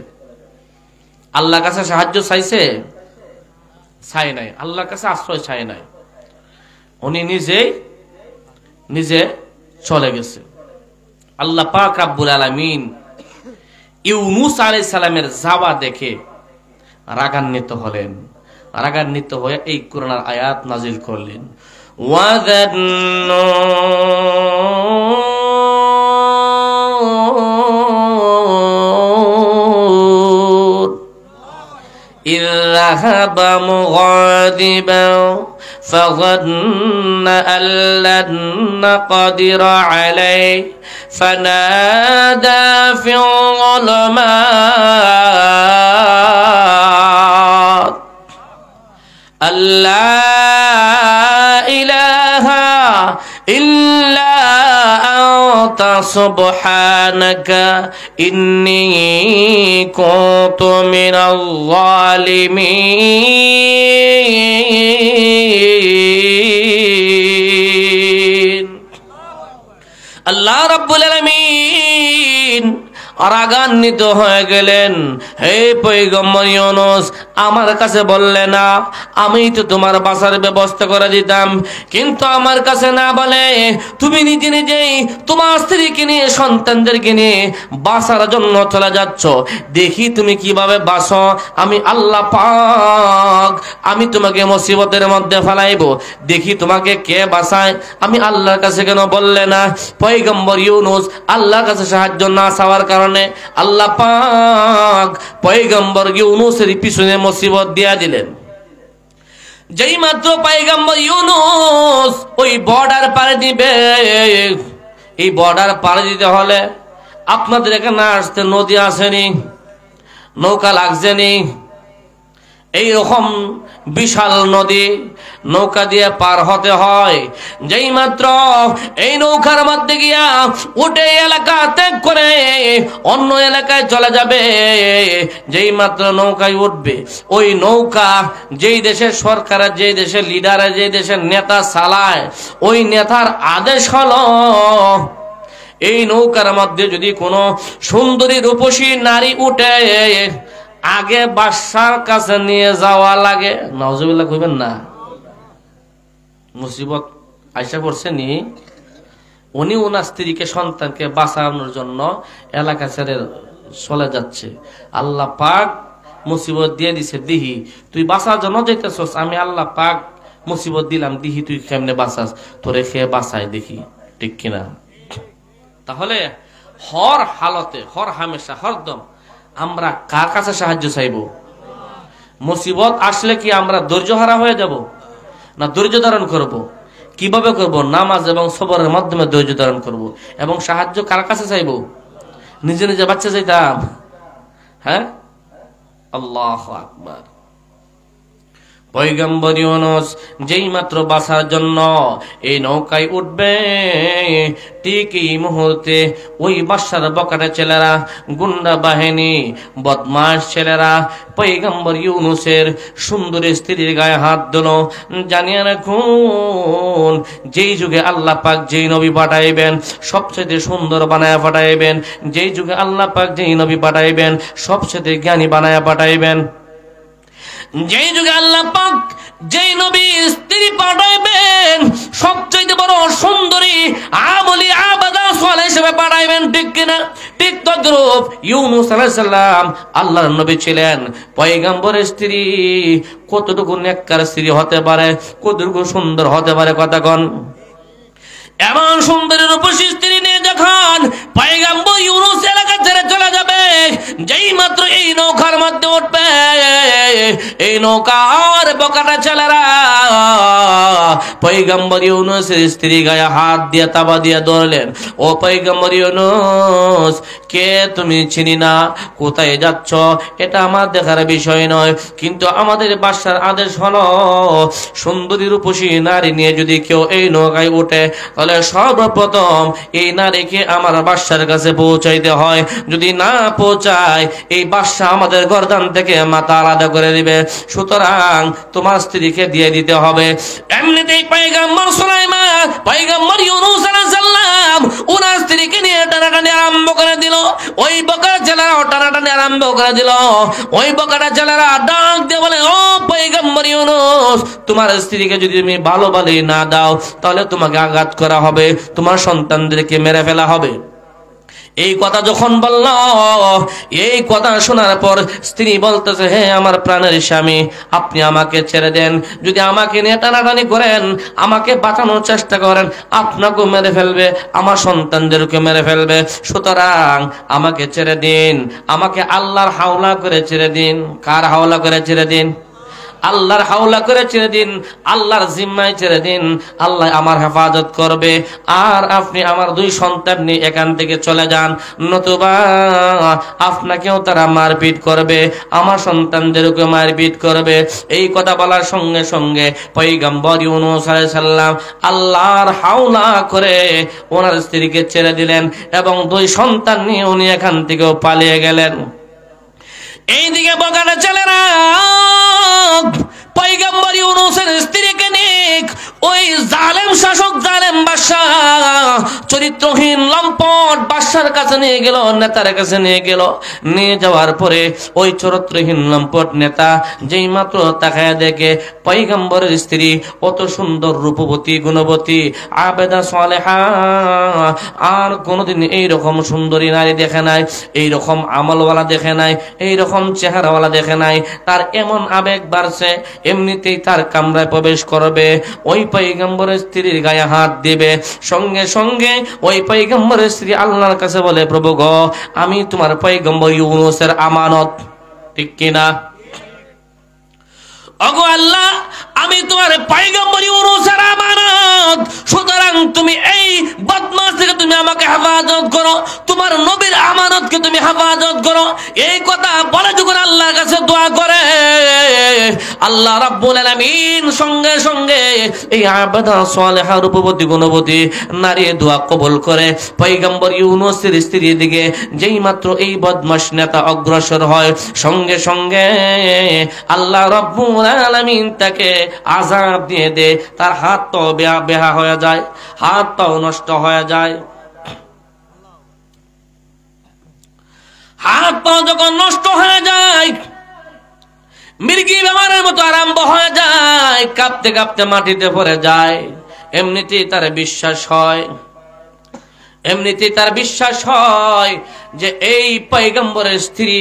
আল্লাহর কাছে সাহায্য চাইছে? চাই নাই, আল্লাহর কাছে আশ্রয় চাই নাই, উনি নিজে চলে গেছে। আল্লাহ পাক রব্বুল আলামিন ইউনূস আলাইহিস সালামের যাওয়া দেখে রাগান্বিত হলেন, রাগান্বিত হয়ে এই কোরআনের আয়াত নাজিল করলেন। إذ ذهب مغاضبا فظن أن لن نقدر عليه فنادى في الظلمات أن لا إله إلا أنت سبحانك إني كنت من الظالمين। আল্লাহ রাব্বুল আলামিন রাগান্বিত হয়ে গেলেন, হে পয়গম্বর ইউনূস, আমার কাছে বললে না, আমি তো তোমার বাঁচার ব্যবস্থা করে দিতাম, কিন্তু আমার কাছে না বলে তুমি নিজে নিজেই তোমার স্ত্রীকে নিয়ে সন্তানদেরকে নিয়ে বাঁচার জন্য চলে যাচ্ছ। দেখি তুমি কিভাবে বাঁচো, আমি আল্লাহ পাক আমি তোমাকে মুসিবতের মধ্যে ফেলাইব, দেখি তোমাকে কে বাঁচায়। আমি আল্লাহর কাছে কেন বললে না? পয়গম্বর ইউনূস আল্লাহর কাছে সাহায্য না চাওয়ার কারণে আল্লাহ পাক পয়গম্বর ইউনূসের পিছনে মুসিবত দিয়া দিলেন। যেই মাত্র পয়গম্বর ইউনূস ওই বর্ডার পাড়ি দিবে, এই বর্ডার পাড়ি দিতে হলে আপনাদের এখানে আসতে নদী আসেনি, নৌকা লাগছেনি, এইরকম বিশাল নদী নৌকা দিয়ে পার হতে হয়। যেই মাত্র এই নৌকার মধ্যে গিয়া উঠে এলাকা ত্যাগ করে অন্য এলাকায় চলে যাবে, যেই মাত্র নৌকায় উঠবে, ওই নৌকা যেই দেশের সরকারের, যেই দেশের লিডারের, যেই দেশের নেতা চালায়, ওই নেতার আদেশ হলো এই নৌকার মধ্যে যদি কোনো সুন্দরী রূপসী নারী উঠে আগে বাদশার কাছে নিয়ে যাওয়া লাগে। নাউজুবিল্লাহ কইবেন না, মুসিবত আইসা পড়ছে নি, উনি ওনার স্ত্রীকে সন্তানকে বাঁচানোর জন্য এলাকা ছেড়ে চলে যাচ্ছে। আল্লাহ পাক মুসিবত দিয়ে দিছে, দিহি তুই বাঁচার জন্য যেতেছস, আমি আল্লাহ পাক মুসিবত দিলাম, দিহি তুই কেমনে বাঁচাস, তোরে খেয়ে বাঁচাই দেখি, ঠিক কিনা? তাহলে হর হালতে, হর হামেশা, হরদম আমরা কার কাছে সাহায্য চাইব? মুসিবত আসলে কি আমরা ধৈর্য হারা হয়ে যাব, না ধৈর্য ধারণ করব? কিভাবে করব? নামাজ এবং সবরের মাধ্যমে ধৈর্য ধারণ করব। এবং সাহায্য কার কাছে চাইব? নিজে নিজে বাচ্চা চাইতাম? হ্যাঁ, আল্লাহু আকবার। পয়গম্বর ইউনূস যেই মাত্র বাঁচার জন্য এই নৌকায় উঠবে, ঠিক এই মুহূর্তে ওই বাদশার বকাটে ছেলেরা, গুন্ডা বাহিনী, বদমাশ ছেলেরা পয়গম্বর ইউনূসের সুন্দর স্ত্রীর গায়ে হাত দিল। জানিয়ে রাখুন, যেই যুগে আল্লাহ পাক যেই নবী পাঠাইবেন সবচেয়ে সুন্দর বানায়া পাঠাইবেন, যেই যুগে আল্লাহ পাক যেই নবী পাঠাইবেন সবচেয়ে জ্ঞানী বানায়া পাঠাইবেন, যেই যুগে আল্লাহ পাক যেই নবী স্ত্রী পাঠাইবেন সবচেয়ে বড় সুন্দরী আমলি আবাদা সালেহ হিসেবে পাঠাইবেন, ঠিক কিনা? ঠিক তদ্রূপ ইউনূস আলাইহিস সালাম আল্লাহর নবী ছিলেন। পয়গম্বরের স্ত্রী কতটুকু নেককার স্ত্রী হতে পারে, কতটুকু সুন্দর হতে পারে, কথা কন। এমন সুন্দরী রূপসী স্ত্রী নিয়ে যখন পয়গম্বর ইউনূস এলাকা ছেড়ে চলে যাবে, যেই মাত্র এই নৌকার মধ্যে উঠবে, এই নৌকার বকাটা ছেলেরা পয়গম্বর ইউনূসের স্ত্রী গায়ে হাত দিয়ে তাবা দিয়ে ধরলেন। ও পয়গম্বর ইউনূস, কে তুমি? চিনি না, কোথায় যাচ্ছ এটা আমার দেখার বিষয় নয়, কিন্তু আমাদের বাদশার আদেশ হলো সুন্দরী রূপসী নারী নিয়ে যদি কেউ এই নৌকায় উঠে তাহলে বলে সর্বপ্রথম এই নারীকে আমার বাদশার কাছে পৌঁছাইতে হয়, যদি না পৌঁছায় এই বাদশা আমাদের গর্দান থেকে মাথা আলাদা করে দিবে, সুতরাং তোমার স্ত্রীকে দিয়ে দিতে হবে। এমনিতেই পয়গম্বর সুলাইমান, পয়গম্বর ইউনূস আলাইহিস সালাম ওনার স্ত্রীকে নিয়ে টানাটানি আরম্ভ করে দিল। ওই বকার ছেলেরা টানাটানি আরম্ভ করে দিল। ওই বকাটা ছেলেরা ডাক দিয়ে বলে, ও পয়গম্বর ইউনূস, তোমার স্ত্রীকে যদি তুমি ভালো ভালোই না দাও তাহলে তোমাকে আঘাত করা হবে, তোমার সন্তানদেরকে মেরে ফেলা হবে। এই কথা যখন বলল, এই কথা শোনার পর স্ত্রী বলতেছে, হে আমার প্রাণের স্বামী, আপনি আমাকে ছেড়ে দেন। যদি আমাকে নিয়ে টানাটানি করেন, আমাকে বাঁচানোর চেষ্টা করেন, আপনাকেও মেরে ফেলবে, আমার সন্তানদেরকে মেরে ফেলবে, সুতরাং আমাকে ছেড়ে দিন, আমাকে আল্লাহর হাওলা করে ছেড়ে দিন। কার হাওলা করে ছেড়ে দিন? আল্লাহর হাওলা করে ছেড়ে দিন, আল্লাহর জিম্মায় ছেড়ে দিন। আল্লাহ আমার হেফাজত করবে, আর আপনি আমার দুই সন্তান নিয়ে এখান থেকে চলে যান, নতুবা আপনাকেও তারা মারপিট করবে, আমার সন্তানদেরকে মারপিট করবে। এই কথা বলার সঙ্গে সঙ্গে পয়গম্বর ইউনূস আলাইহিস সালাম আল্লাহর হাওলা করে ওনার স্ত্রীকে ছেড়ে দিলেন এবং দুই সন্তান নিয়ে উনি এখান থেকেও পালিয়ে গেলেন। এইদিকে বকাটা ছেলেরা পয়গম্বর ইউনূসের স্ত্রীকে নিয়ে ওই জালেম শাসক, জালেম বাদশা, চরিত্রহীন লম্পট বাদশার কাছে নিয়ে গেল, নেতার কাছে নিয়ে গেল। নিয়ে যাওয়ার পরে ওই চরিত্রহীন লম্পট নেতা যেই মাত্র তাকায় দেখে পয়গম্বরের স্ত্রী অত সুন্দর, রূপবতী, গুণবতী, আবেদা, সালেহা, আর কোনোদিন এইরকম সুন্দরী নারী দেখে নাই, এইরকম আমলওয়ালা দেখে নাই, এইরকম চেহারাওয়ালা দেখে নাই। তার এমন আবেগ বাড়ছে, এমনিতেই তার কামরায় প্রবেশ করবে, ওই পয়গম্বরের স্ত্রীর গায়ে হাত দিবে। সঙ্গে সঙ্গে ওই পয়গম্বরের স্ত্রী আল্লাহর কাছে বলে, প্রভু গো, আমি তোমার পয়গম্বর ইউনূসের আমানত। ঠিক কিনা? ওগো আল্লাহ, আমি তোমার পয়গম্বর ইউনূসের আমানত, সুতরাং তুমি এই বদমাশ থেকে তুমি আমাকে হেফাজত করো, তোমার নবীর আমানতকে তুমি হেফাজত করো। এই কথা বলে যখন আল্লাহর কাছে দোয়া করে, আল্লাহ রাব্বুল আলামিন সঙ্গে সঙ্গে এই আবেদা, সালেহা, রূপবতী, গুণবতী নারী দোয়া কবুল করে পয়গম্বর ইউনূসের স্ত্রীর দিকে যেই মাত্র এই বদমাশ নেতা অগ্রসর হয়, সঙ্গে সঙ্গে আল্লাহ রাব্বুল আলামিন তাকে আযাব দিয়ে দে। তার হাত তো বেহা হয়ে যায়, হাত পাও নষ্ট হয়ে যায়। হাত পাও যখন নষ্ট হয়ে যায়, মির্গি বেমারের মতো আরম্ভ হয়ে যায়, কাঁপতে কাঁপতে মাটিতে পড়ে যায়। এমনিতেই তার বিশ্বাস হয়, এমনিতেই তার বিশ্বাস হয় যে এই পয়গম্বরের স্ত্রী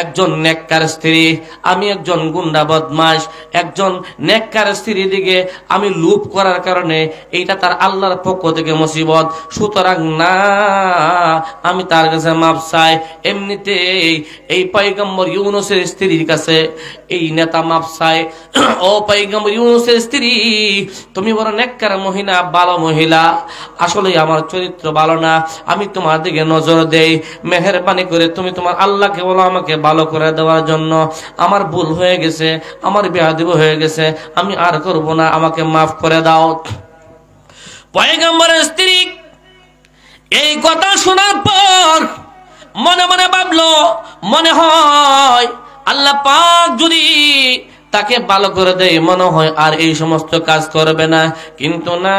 একজন নেককার স্ত্রী, আমি একজন গুন্ডা বদমাশ, একজন নেককার স্ত্রীর দিকে আমি লুপ করার কারণে এইটা তার আল্লাহর পক্ষ থেকে মুসিবত, সুতরাং না, আমি তার কাছে মাপ চাই। এমনিতেই এই পয়গম্বর ইউনূসের স্ত্রীর কাছে এই নেতা মাপ চাই, ও পয়গম্বর ইউনূসের স্ত্রী, তুমি বড় নেককার মহিলা, ভালো মহিলা, আসলে আমার চরিত্র ভালো না, আমি তোমার দিকে নজর দেই, মেহেরবানি করে তুমি তোমার আল্লাহকে বলো আমাকে ভালো করে দেওয়ার জন্য। আমার ভুল হয়ে গেছে, আমার বেয়াদবি হয়ে গেছে, আমি আর করব না, আমাকে মাফ করে দাও। পয়গম্বরের স্ত্রী এই কথা শোনার পর মনে মনে ভাবলো, মনে হয় আল্লাহ পাক যদি তাকে ভালো করে দেয়, মনে হয় আর এই সমস্ত কাজ করবে না। কিন্তু না,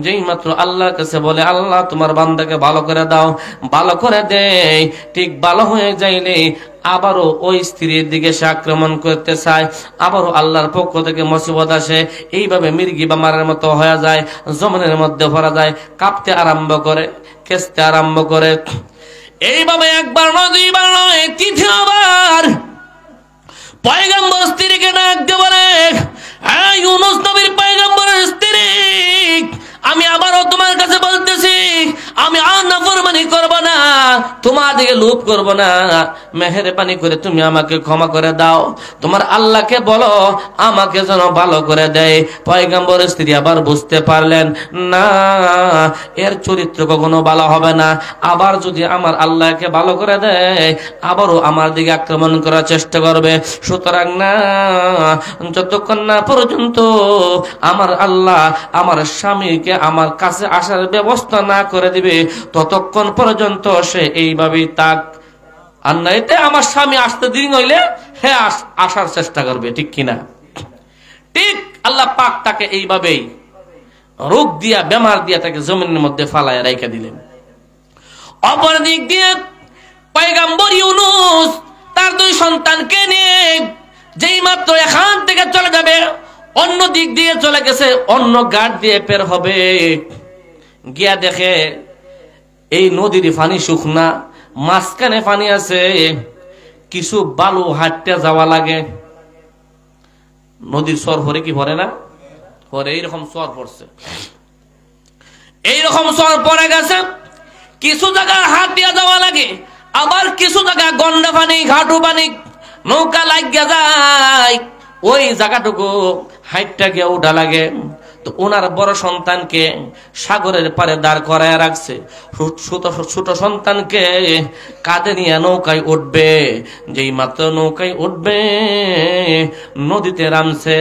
যেই মাত্র আল্লাহর কাছে বলে, আল্লাহ তোমার বান্দাকে ভালো করে দাও, ভালো করে দেয়, ঠিক ভালো হয়ে যাইলে আবারও ওই স্ত্রীর দিকে সে আক্রমণ করতে চায়, আবারও আল্লাহর পক্ষ থেকে মুসিবত আসে। এইভাবে মির্গি বামারের মতো হয়ে যায়, জমিনের মধ্যে ভরা যায়, কাঁপতে আরম্ভ করে, কেসতে আরম্ভ করে। এইভাবে একবার নয়, দুইবার নয়, তৃতীয়বার পয়গম্বর স্ত্রীকে ডাক দিয়ে বলে, হ্যাঁ ইউনূস নবীর পয়গম্বরের স্ত্রী, আমি আবারও তোমার কাছে বলতেছি, আমি আর নাফরমানি করব না, তোমার দিকে লোভ করব না, মেহেরবানি করে তুমি আমাকে ক্ষমা করে দাও। তোমার আল্লাহকে বলো আমাকে যেন ভালো করে দেয়। পয়গম্বরের স্ত্রী আবার বুঝতে পারলেন না, এর চরিত্র কখনো ভালো হবে না। আবার যদি আমার আল্লাহকে ভালো করে দেয়, আবারও আমার দিকে আক্রমণ করার চেষ্টা করবে। সুতরাং না, যতক্ষণ না পর্যন্ত আমার আল্লাহ আমার স্বামীকে আমার কাছে আসার ব্যবস্থা না করে দিবে, ততক্ষণ পর্যন্ত সে এইভাবেই তাক। আর না এতে আমার স্বামী আসতে দেরি হইলে হ্যাঁ আসার চেষ্টা করবে, ঠিক কিনা? ঠিক আল্লাহ পাক তাকে এইভাবেই রোগ দিয়া বেমার দিয়া তাকে জমিনের মধ্যে ফালায় রাইখা দিলেন। অপর দিক দিয়ে পয়গম্বর ইউনূস তার দুই সন্তানকে নিয়ে যেই মাত্র এখান থেকে চলে যাবে, অন্য দিক দিয়ে চলে গেছে, অন্য ঘাট দিয়ে পের হবে, গিয়া দেখে এই নদীর পানি শুকনা, মাঝখানে পানি আছে, কিছু বালু হাঁটতে যাওয়া লাগে। নদীর চর ভরে কি ভরে না? ভরে। এইরকম চর পড়ছে, এইরকম চর পড়ে গেছে। কিছু জায়গা হাত দিয়ে যাওয়া লাগে, আবার কিছু জায়গা গন্ডা পানি, ঘাটু পানি, নৌকা লাগিয়া যায়। ওই জায়গাটুকু হাইটটা গিয়ে উঠা লাগে। তো ওনার বড় সন্তানকে সাগরের পারে দাঁড় করায় রাখছে, ছোট সন্তানকে কাঁধে নিয়ে নৌকায় উঠবে। যেই মাত্র নৌকায় উঠবে, নদীতে নামছে,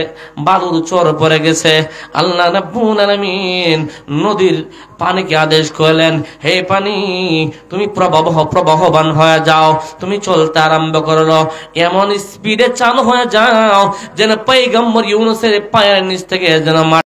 বালুর চর পড়ে গেছে। আল্লাহ রাব্বুল আলামিন নদীর পানিকে আদেশ করলেন, হে পানি তুমি প্রবাহবান হয়ে যাও, তুমি চলতে আরম্ভ করলো। এমন স্পিডে চালু হয়ে যাও যেন পয়গম্বর ইউনূসের পায়ের নিচ থেকে যেন